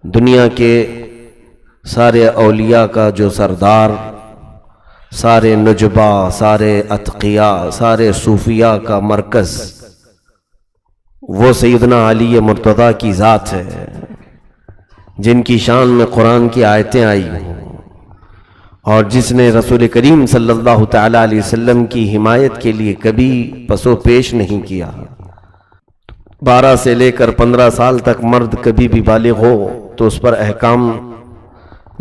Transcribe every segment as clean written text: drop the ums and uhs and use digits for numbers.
دنیا کے سارے اولیاء کا جو سردار، سارے نجبا، سارے اتقیاء، سارے صوفیاء کا مرکز وہ سیدنا علی مرتضیٰ کی ذات ہے، جن کی شان میں قرآن کی آیتیں آئی ہیں اور جس نے رسول کریم صلی اللہ تعالیٰ علیہ وسلم کی حمایت کے لیے کبھی پس و پیش نہیں کیا۔ 12 سے لے کر 15 سال تک مرد کبھی بھی بالغ ہو تو اس پر احکام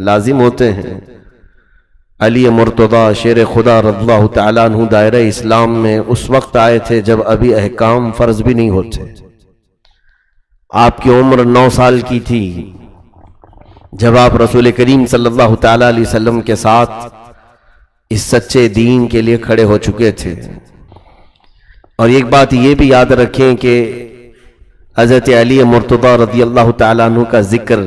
لازم ہوتے ہیں۔ علی مرتضیٰ شیر خدا رضی اللہ تعالیٰ عنہ دائرہ اسلام میں اس وقت آئے تھے جب ابھی احکام فرض بھی نہیں ہوتے۔ آپ کی عمر 9 سال کی تھی جب آپ رسول کریم صلی اللہ تعالیٰ علیہ وسلم کے ساتھ اس سچے دین کے لیے کھڑے ہو چکے تھے۔ اور ایک بات یہ بھی یاد رکھیں کہ حضرت علی مرتضیٰ رضی اللہ تعالیٰ عنہ کا ذکر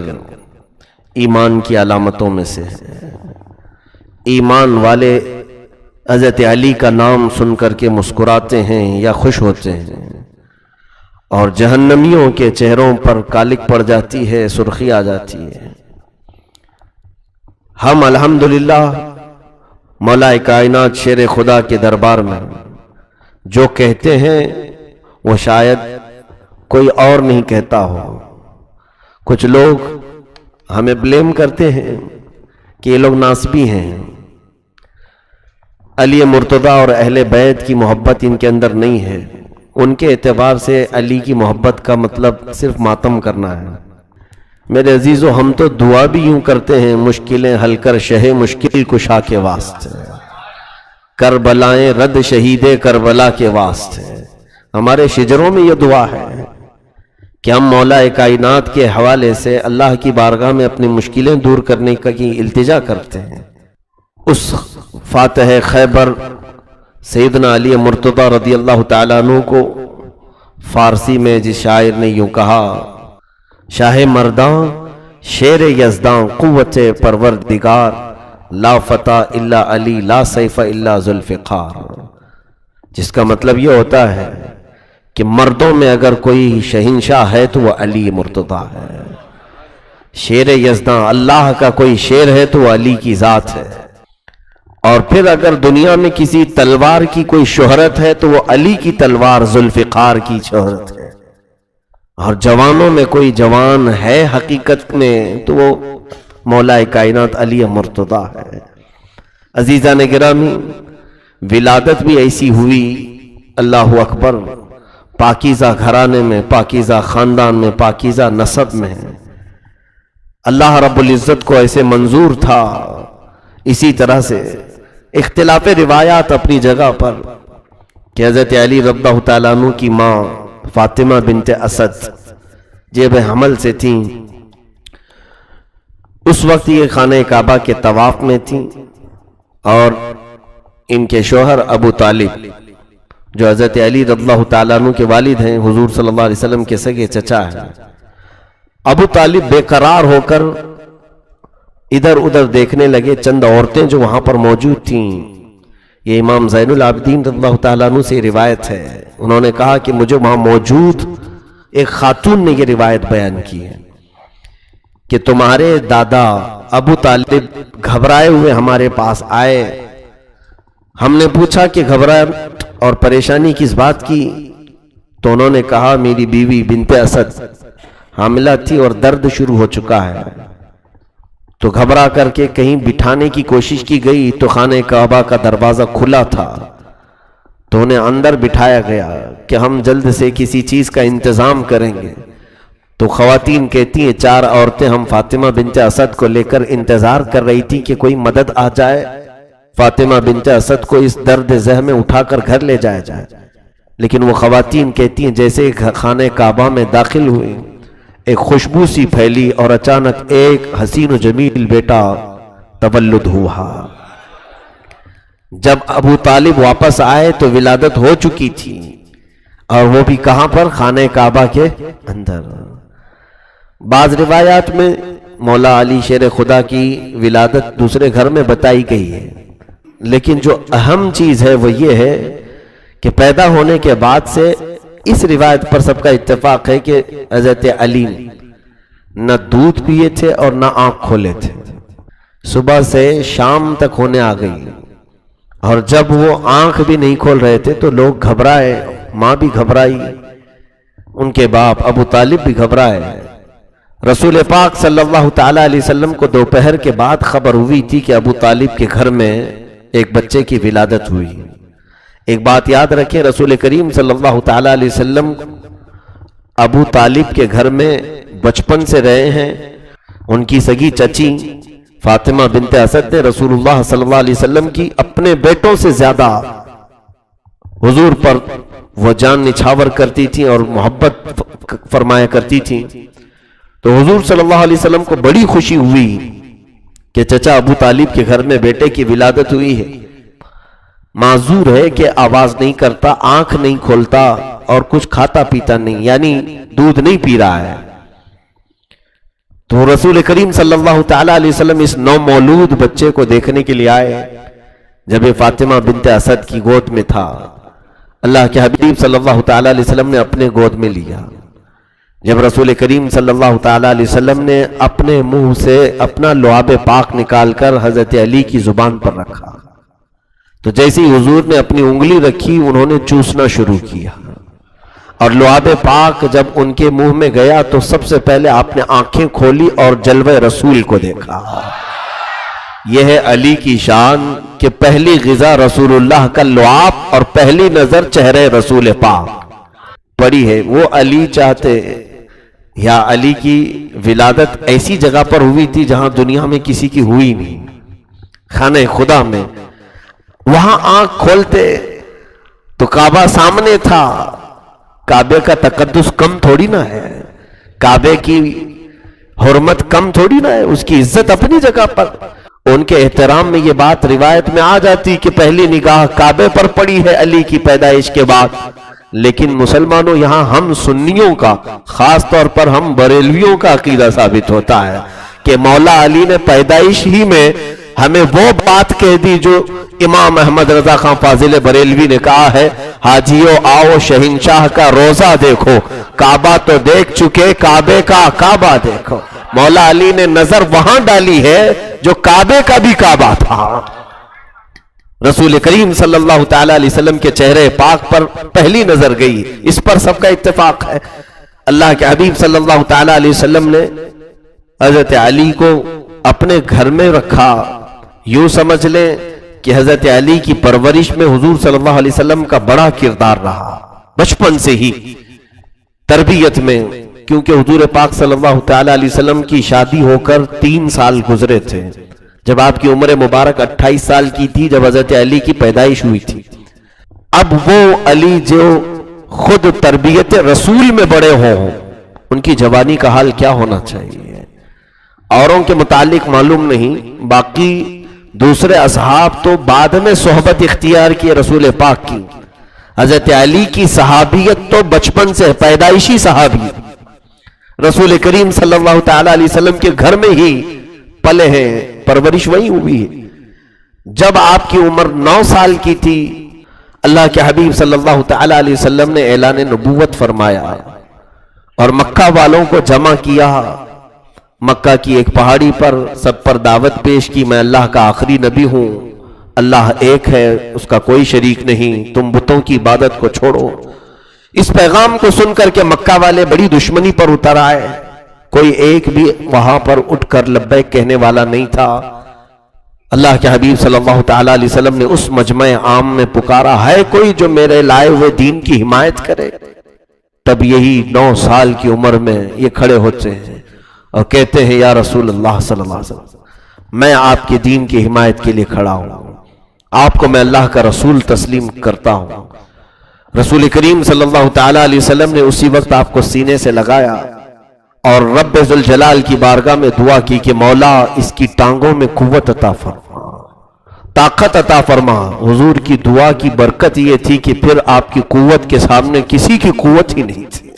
ایمان کی علامتوں میں سے ہے۔ ایمان والے حضرت علی کا نام سن کر کے مسکراتے ہیں یا خوش ہوتے ہیں، اور جہنمیوں کے چہروں پر کالک پڑ جاتی ہے، سرخی آ جاتی ہے۔ ہم الحمدللہ مولا کائنات شیر خدا کے دربار میں جو کہتے ہیں وہ شاید کوئی اور نہیں کہتا ہو۔ کچھ لوگ ہمیں بلیم کرتے ہیں کہ یہ لوگ ناسبی ہیں، علی مرتضیٰ اور اہل بیت کی محبت ان کے اندر نہیں ہے۔ ان کے اعتبار سے علی کی محبت کا مطلب صرف ماتم کرنا ہے۔ میرے عزیزو، ہم تو دعا بھی یوں کرتے ہیں، مشکلیں حل کر شہ مشکل کشا کے واسطے، کربلائیں رد شہید کربلا کے واسطے۔ ہمارے شجروں میں یہ دعا ہے کہ ہم مولا کائنات کے حوالے سے اللہ کی بارگاہ میں اپنی مشکلیں دور کرنے کی التجا کرتے ہیں۔ اس فاتح خیبر سیدنا علی مرتضیٰ رضی اللہ تعالیٰ عنہ کو فارسی میں جس شاعر نے یوں کہا: شاہ مرداں شیر یزداں قوت پروردگار، لا فتح الا علی لا سیف الا ذوالفقار۔ جس کا مطلب یہ ہوتا ہے کہ مردوں میں اگر کوئی شہنشاہ ہے تو وہ علی مرتضیٰ ہے۔ شیر یزداں اللہ کا کوئی شیر ہے تو وہ علی کی ذات ہے۔ اور پھر اگر دنیا میں کسی تلوار کی کوئی شہرت ہے تو وہ علی کی تلوار ذوالفقار کی شہرت ہے۔ اور جوانوں میں کوئی جوان ہے حقیقت میں تو وہ مولا کائنات علی مرتضیٰ ہے۔ عزیزان گرامی، ولادت بھی ایسی ہوئی، اللہ اکبر، پاکیزہ گھرانے میں، پاکیزہ خاندان میں، پاکیزہ نسب میں۔ اللہ رب العزت کو ایسے منظور تھا۔ اسی طرح سے اختلاف روایات اپنی جگہ پر کہ حضرت علی رضی اللہ تعالیٰ عنہ کی ماں فاطمہ بنت اسد جیب حمل سے تھیں۔ اس وقت یہ خانہ کعبہ کے طواف میں تھیں، اور ان کے شوہر ابو طالب جو حضرت علی رضی اللہ تعالیٰ عنہ کے والد ہیں، حضور صلی اللہ علیہ وسلم کے سگے چچا ہیں، ابو طالب بے قرار ہو کر ادھر ادھر دیکھنے لگے۔ چند عورتیں جو وہاں پر موجود تھیں، یہ امام زین العابدین رضی اللہ تعالیٰ عنہ سے روایت ہے، انہوں نے کہا کہ مجھے وہاں موجود ایک خاتون نے یہ روایت بیان کی ہے کہ تمہارے دادا ابو طالب گھبرائے ہوئے ہمارے پاس آئے۔ ہم نے پوچھا کہ گھبراہٹ اور پریشانی کس بات کی؟ تو انہوں نے کہا میری بیوی بنت اسد حاملہ تھی اور درد شروع ہو چکا ہے۔ تو گھبرا کر کے کہیں بٹھانے کی کوشش کی گئی تو خانہ کعبہ کا دروازہ کھلا تھا، تو انہیں اندر بٹھایا گیا کہ ہم جلد سے کسی چیز کا انتظام کریں گے۔ تو خواتین کہتی ہیں 4 عورتیں ہم فاطمہ بنت اسد کو لے کر انتظار کر رہی تھی کہ کوئی مدد آ جائے، فاطمہ بنت اسد کو اس درد زہ میں اٹھا کر گھر لے جایا جائے۔ لیکن وہ خواتین کہتی ہیں جیسے خانہ کعبہ میں داخل ہوئی، ایک خوشبو سی پھیلی اور اچانک ایک حسین و جمیل بیٹا تولد ہوا۔ جب ابو طالب واپس آئے تو ولادت ہو چکی تھی، اور وہ بھی کہاں پر؟ خانہ کعبہ کے اندر۔ بعض روایات میں مولا علی شیر خدا کی ولادت دوسرے گھر میں بتائی گئی ہے، لیکن جو اہم چیز ہے وہ یہ ہے کہ پیدا ہونے کے بعد سے اس روایت پر سب کا اتفاق ہے کہ حضرت علی نہ دودھ پیے تھے اور نہ آنکھ کھولے تھے. صبح سے شام تک ہونے آ گئی اور جب وہ آنکھ بھی نہیں کھول رہے تھے تو لوگ گھبرائے، ماں بھی گھبرائی، ان کے باپ ابو طالب بھی گھبرائے. رسول پاک صلی اللہ تعالی علیہ وسلم کو دوپہر کے بعد خبر ہوئی تھی کہ ابو طالب کے گھر میں ایک بچے کی ولادت ہوئی. ایک بات یاد رکھیں، رسول کریم صلی اللہ تعالی علیہ وسلم ابو طالب کے گھر میں بچپن سے رہے ہیں. ان کی سگی چچی فاطمہ بنت اسد نے رسول اللہ صلی اللہ علیہ وسلم کی اپنے بیٹوں سے زیادہ حضور پر وہ جان نچھاور کرتی تھی اور محبت فرمایا کرتی تھی. تو حضور صلی اللہ علیہ وسلم کو بڑی خوشی ہوئی کہ چچا ابو طالب کے گھر میں بیٹے کی ولادت ہوئی ہے. معذور ہے کہ آواز نہیں کرتا، آنکھ نہیں کھولتا اور کچھ کھاتا پیتا نہیں، یعنی دودھ نہیں پی رہا ہے. تو رسول کریم صلی اللہ تعالی علیہ وسلم اس نو مولود بچے کو دیکھنے کے لیے آئے. جب یہ فاطمہ بنت اسد کی گود میں تھا، اللہ کے حبیب صلی اللہ تعالی علیہ وسلم نے اپنے گود میں لیا. جب رسول کریم صلی اللہ تعالی علیہ وسلم نے اپنے منہ سے اپنا لعاب پاک نکال کر حضرت علی کی زبان پر رکھا تو جیسے ہی حضور نے اپنی انگلی رکھی انہوں نے چوسنا شروع کیا، اور لعاب پاک جب ان کے منہ میں گیا تو سب سے پہلے آپ نے آنکھیں کھولی اور جلوہ رسول کو دیکھا. یہ ہے علی کی شان کہ پہلی غذا رسول اللہ کا لعاب اور پہلی نظر چہرے رسول پاک پڑی ہے. وہ علی چاہتے یا علی کی ولادت ایسی جگہ پر ہوئی تھی جہاں دنیا میں کسی کی ہوئی نہیں، خانہ خدا میں. وہاں آنکھ کھولتے تو کعبہ سامنے تھا. کعبے کا تقدس کم تھوڑی نہ ہے، کعبے کی حرمت کم تھوڑی نہ ہے، اس کی عزت اپنی جگہ پر. ان کے احترام میں یہ بات روایت میں آ جاتی کہ پہلی نگاہ کعبے پر پڑی ہے علی کی پیدائش کے بعد. لیکن مسلمانوں، یہاں ہم سنیوں کا، خاص طور پر ہم بریلویوں کا عقیدہ ثابت ہوتا ہے کہ مولا علی نے پیدائش ہی میں ہمیں وہ بات کہہ دی جو امام احمد رضا خان فاضل بریلوی نے کہا ہے، حاجیو آؤ شہنشاہ کا روزہ دیکھو، کعبہ تو دیکھ چکے، کعبے کا کعبہ دیکھو. مولا علی نے نظر وہاں ڈالی ہے جو کعبے کا بھی کعبہ تھا. رسول کریم صلی اللہ تعالی علیہ وسلم کے چہرے پاک پر پہلی نظر گئی، اس پر سب کا اتفاق ہے. اللہ کے حبیب صلی اللہ تعالی علیہ وسلم نے حضرت علی کو اپنے گھر میں رکھا. یوں سمجھ لیں کہ حضرت علی کی پرورش میں حضور صلی اللہ علیہ وسلم کا بڑا کردار رہا، بچپن سے ہی تربیت میں. کیونکہ حضور پاک صلی اللہ تعالی علیہ وسلم کی شادی ہو کر 3 سال گزرے تھے جب آپ کی عمر مبارک 28 سال کی تھی، جب حضرت علی کی پیدائش ہوئی تھی. اب وہ علی جو خود تربیت رسول میں بڑے ہوں، ان کی جوانی کا حال کیا ہونا چاہیے. اوروں کے متعلق معلوم نہیں، باقی دوسرے اصحاب تو بعد میں صحبت اختیار کی رسول پاک کی. حضرت علی کی صحابیت تو بچپن سے پیدائشی صحابی، رسول کریم صلی اللہ تعالی علیہ وسلم کے گھر میں ہی پلے ہیں، پرورش وہی ہوئی ہے. جب آپ کی عمر 9 سال کی تھی، اللہ کے حبیب صلی اللہ تعالی علیہ وسلم نے اعلان نبوت فرمایا اور مکہ والوں کو جمع کیا. مکہ کی ایک پہاڑی پر سب پر دعوت پیش کی، میں اللہ کا آخری نبی ہوں، اللہ ایک ہے، اس کا کوئی شریک نہیں، تم بتوں کی عبادت کو چھوڑو. اس پیغام کو سن کر کے مکہ والے بڑی دشمنی پر اتر آئے. کوئی ایک بھی وہاں پر اٹھ کر لبیک کہنے والا نہیں تھا. اللہ کے حبیب صلی اللہ تعالی علیہ وسلم نے اس مجمع عام میں پکارا، ہے کوئی جو میرے لائے ہوئے دین کی حمایت کرے؟ تب یہی 9 سال کی عمر میں یہ کھڑے ہوتے ہیں اور کہتے ہیں، یا رسول اللہ صلی اللہ علیہ وسلم، میں آپ کے دین کی حمایت کے لیے کھڑا ہوں، آپ کو میں اللہ کا رسول تسلیم کرتا ہوں. رسول کریم صلی اللہ تعالی علیہ وسلم نے اسی وقت آپ کو سینے سے لگایا اور رب ذوالجلال کی بارگاہ میں دعا کی کہ مولا اس کی ٹانگوں میں قوت عطا فرما، طاقت عطا فرما. حضور کی دعا کی برکت یہ تھی کہ پھر آپ کی قوت کے سامنے کسی کی قوت ہی نہیں تھی.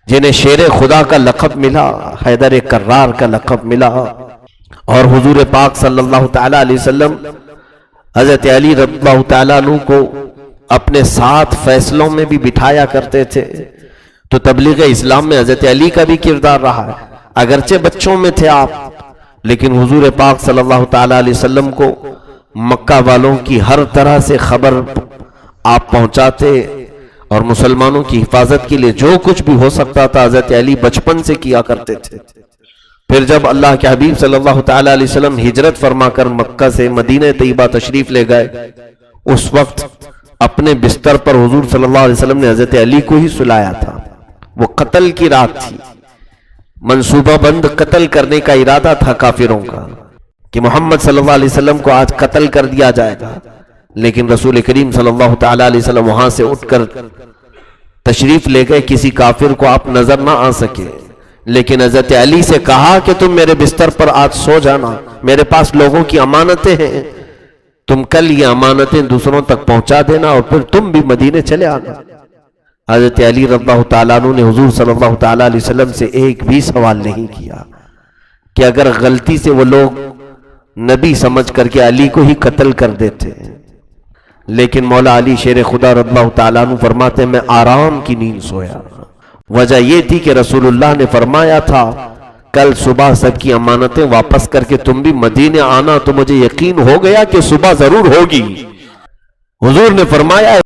جنہیں شیر خدا کا لقب ملا، حیدر کرار کا لقب ملا، اور حضور پاک صلی اللہ تعالی علیہ وسلم حضرت علی رضی اللہ تعالیٰ عنہ کو اپنے ساتھ فیصلوں میں بھی بٹھایا کرتے تھے. تو تبلیغ اسلام میں حضرت علی کا بھی کردار رہا ہے. اگرچہ بچوں میں تھے آپ، لیکن حضور پاک صلی اللہ تعالی علیہ وسلم کو مکہ والوں کی ہر طرح سے خبر آپ پہنچاتے، اور مسلمانوں کی حفاظت کے لیے جو کچھ بھی ہو سکتا تھا حضرت علی بچپن سے کیا کرتے تھے۔ پھر جب اللہ کے حبیب صلی اللہ تعالی علیہ وسلم ہجرت فرما کر مکہ سے مدینہ طیبہ تشریف لے گئے، اس وقت اپنے بستر پر حضور صلی اللہ علیہ وسلم نے حضرت علی کو ہی سلایا تھا۔ وہ قتل کی رات تھی، منصوبہ بند قتل کرنے کا ارادہ تھا کافروں کا کہ محمد صلی اللہ علیہ وسلم کو آج قتل کر دیا جائے گا، لیکن رسول کریم صلی اللہ تعالی علیہ وسلم وہاں سے اٹھ کر تشریف لے گئے، کسی کافر کو آپ نظر نہ آ سکے، لیکن حضرت علی سے کہا کہ تم میرے بستر پر آج سو جانا، میرے پاس لوگوں کی امانتیں ہیں، تم کل یہ امانتیں دوسروں تک پہنچا دینا اور پھر تم بھی مدینے چلے آنا۔ حضرت علی رضی اللہ تعالیٰ عنہ نے حضور صلی اللہ تعالیٰ علیہ وسلم سے ایک بھی سوال نہیں کیا کہ اگر غلطی سے وہ لوگ نبی سمجھ کر کے علی کو ہی قتل کر دیتے، لیکن مولا علی شیر خدا رضی اللہ تعالیٰ عنہ فرماتے ہیں میں آرام کی نیند سویا۔ وجہ یہ تھی کہ رسول اللہ نے فرمایا تھا کل صبح سب کی امانتیں واپس کر کے تم بھی مدینے آنا، تو مجھے یقین ہو گیا کہ صبح ضرور ہوگی۔ حضور نے فرمایا